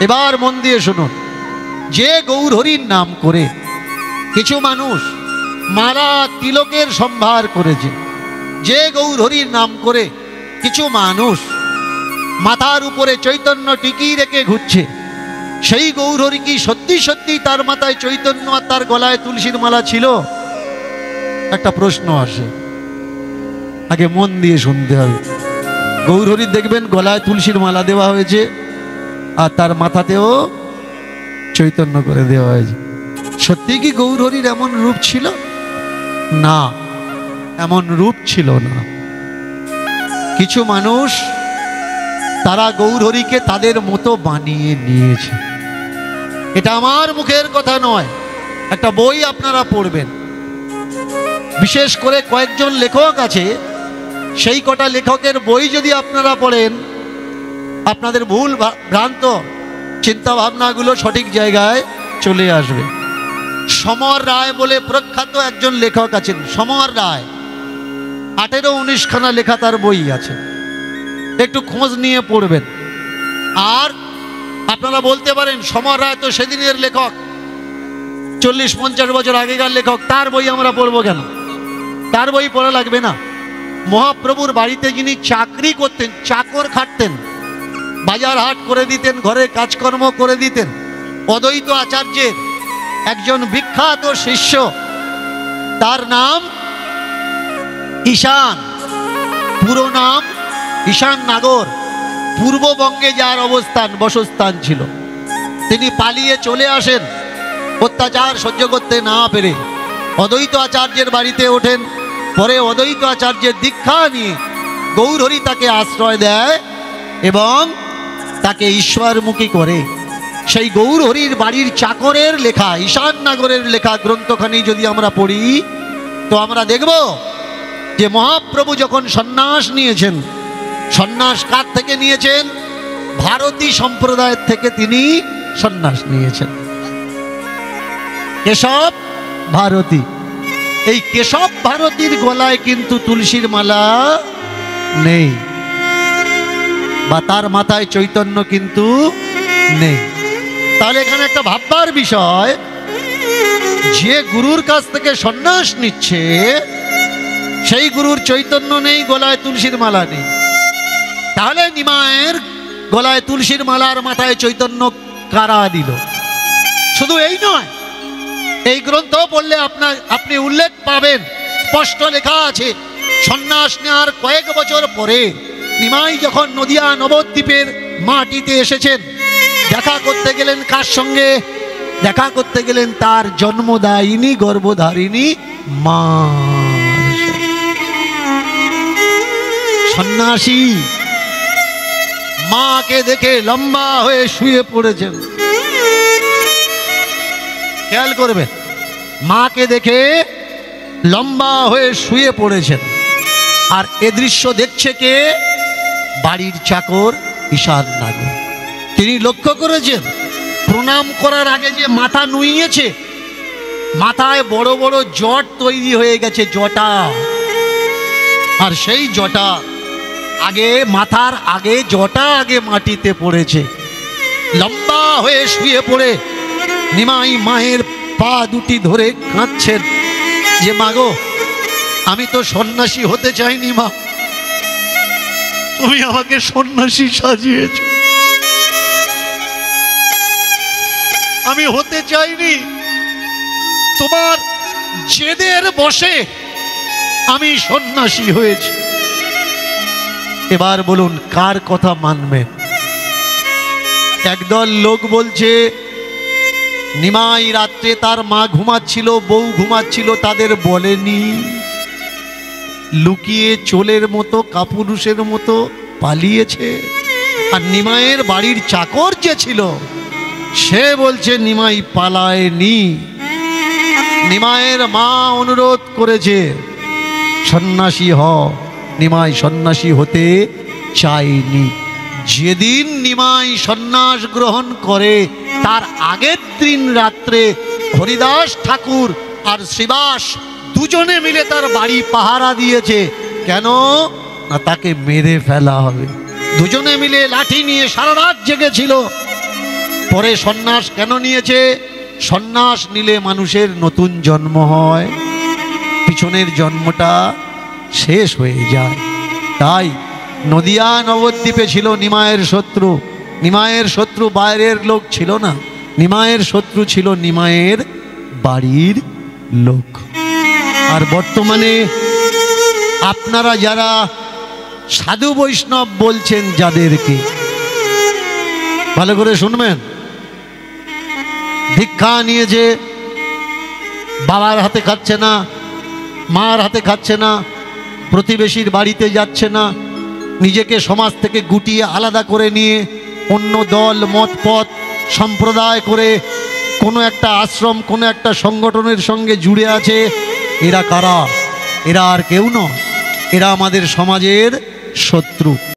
এবার মন দিয়ে শুনুন, যে গৌর হরির নাম করে কিছু মানুষ মালা তিলকের সম্ভার করেছে, যে গৌর হরির নাম করে কিছু মানুষ মাথার উপরে চৈতন্য টিকি রেখে ঘুরছে, সেই গৌর হরি কি সত্যি সত্যি তার মাথায় চৈতন্য আর তার গলায় তুলসীর মালা ছিল? একটা প্রশ্ন আসে, আগে মন দিয়ে শুনতে হবে। গৌর হরির দেখবেন গলায় তুলসীর মালা দেওয়া হয়েছে আর তার মাথাতেও চৈতন্য করে দেওয়া হয়েছে। সত্যি কি গৌর হরির এমন রূপ ছিল? না, এমন রূপ ছিল না। কিছু মানুষ তারা গৌর হরিকে তাদের মতো বানিয়ে নিয়েছে। এটা আমার মুখের কথা নয়, একটা বই আপনারা পড়বেন। বিশেষ করে কয়েকজন লেখক আছে, সেই কটা লেখকের বই যদি আপনারা পড়েন, আপনাদের ভুল ভ্রান্ত চিন্তা ভাবনাগুলো সঠিক জায়গায় চলে আসবে। সমর রায় বলে প্রখ্যাত একজন লেখক আছেন, সমর রায়, 18-19 খানা লেখা তার বই আছে, একটু খোঁজ নিয়ে পড়বেন। আর আপনারা বলতে পারেন সমর রায় তো সেদিনের লেখক, 40-50 বছর আগেকার লেখক, তার বই আমরা পড়বো কেন? তার বই পড়া লাগবে না। মহাপ্রভুর বাড়িতে যিনি চাকরি করতেন, চাকর খাটতেন, বাজার হাট করে দিতেন, ঘরে কাজকর্ম করে দিতেন, অদ্বৈত আচার্যের একজন বিখ্যাত শিষ্য, তার নাম ঈশান, পুরো নাম ঈশান নাগর। পূর্ববঙ্গে যার অবস্থান, বসস্থান ছিল, তিনি পালিয়ে চলে আসেন অত্যাচার সহ্য করতে না পেরে, অদ্বৈত আচার্যের বাড়িতে ওঠেন। পরে অদ্বৈত আচার্যের দীক্ষা নিয়ে গৌর হরি তাকে আশ্রয় দেয় এবং তাকে ঈশ্বরমুখী করে। সেই গৌর হরির বাড়ির চাকরের লেখা, ঈশান নাগরের লেখা গ্রন্থখানি যদি আমরা পড়ি, তো আমরা দেখব যে মহাপ্রভু যখন সন্ন্যাস নিয়েছেন, সন্ন্যাস কার থেকে নিয়েছেন? ভারতী সম্প্রদায়ের থেকে তিনি সন্ন্যাস নিয়েছেন। কেশব ভারতী, এই কেশব ভারতীর গলায় কিন্তু তুলসীর মালা নেই, বা তার মাথায় চৈতন্য কিন্তু নেই। তাহলে এখানে একটা ভাববার বিষয়, যে গুরুর কাছ থেকে সন্ন্যাস নিচ্ছে সেই গুরুর চৈতন্য নেই, গলায় তুলসীর মালা নেই। তাহলে নিমায়ের গলায় তুলসীর মালার মাথায় চৈতন্য কারা দিল? শুধু এই নয়, এই গ্রন্থ পড়লে আপনি উল্লেখ পাবেন, স্পষ্ট লেখা আছে, সন্ন্যাস নেওয়ার কয়েক বছর পরে নিমাই যখন নদিয়া নবদ্বীপের মাটিতে এসেছেন, দেখা করতে গেলেন কার সঙ্গে? দেখা করতে গেলেন তার জন্মদায়িনী গর্ভধারিণী মা। সন্ন্যাসী মাকে দেখে লম্বা হয়ে শুয়ে পড়েছেন। খেয়াল করবেন, মাকে দেখে লম্বা হয়ে শুয়ে পড়েছেন। আর এ দৃশ্য দেখছে কে? বাড়ির চাকর ঈশান নাগর। তিনি লক্ষ্য করেছেন, প্রণাম করার আগে যে মাথা নুইয়েছে, মাথায় বড় বড় জট তৈরি হয়ে গেছে, জটা। আর সেই জটা আগে, মাথার আগে জটা আগে মাটিতে পড়েছে। লম্বা হয়ে শুয়ে পড়ে নিমাই মায়ের পা দুটি ধরে কাঁদছেন যে মাগো, আমি তো সন্ন্যাসী হতে চাইনি মা, তুমি আমাকে সন্ন্যাসী সাজিয়েছ। আমি হতে চাইনি, তোমার জেদের বশে আমি সন্ন্যাসী হয়েছি। এবার বলুন কার কথা মানবেন? একদল লোক বলছে নিমাই রাত্রে তার মা ঘুমাচ্ছিল, বউ ঘুমাচ্ছিল, তাদের বলেনি, লুকিয়ে চোলের মতো কাপুরুষের মতো পালিয়েছে। আর নিমাইয়ের বাড়ির চাকর যে ছিল সে বলছে নিমাই পালায়নি, নিমাইয়ের মা অনুরোধ করেছে সন্ন্যাসী হ, নিমাই সন্ন্যাসী হতে চায়নি। যেদিন নিমাই সন্ন্যাস গ্রহণ করে তার আগের দিন রাত্রে হরিদাস ঠাকুর আর শ্রীবাস দুজনে মিলে তার বাড়ি পাহারা দিয়েছে। কেন না তাকে মেরে ফেলা হবে। দুজনে মিলে লাঠি নিয়ে সারা রাত জেগেছিল। পরে সন্ন্যাস কেন নিয়েছে? সন্ন্যাস নিলে মানুষের নতুন জন্ম হয়, পিছনের জন্মটা শেষ হয়ে যায়। তাই নদিয়া নবদ্বীপে ছিল নিমায়ের শত্রু। নিমায়ের শত্রু বাইরের লোক ছিল না, নিমায়ের শত্রু ছিল নিমায়ের বাড়ির লোক। আর বর্তমানে আপনারা যারা সাধু বৈষ্ণব বলছেন, যাদেরকে ভালো করে শুনবেন, দীক্ষা নিয়েছে, বাবার হাতে খাচ্ছে না, মার হাতে খাচ্ছে না, প্রতিবেশীর বাড়িতে যাচ্ছে না, নিজেকে সমাজ থেকে গুটিয়ে আলাদা করে নিয়ে অন্য দল মত পথ সম্প্রদায় করে কোনো একটা আশ্রম, কোনো একটা সংগঠনের সঙ্গে জুড়ে আছে। এরা কারা? এরা আর কেউ নয়, এরা আমাদের সমাজের শত্রু।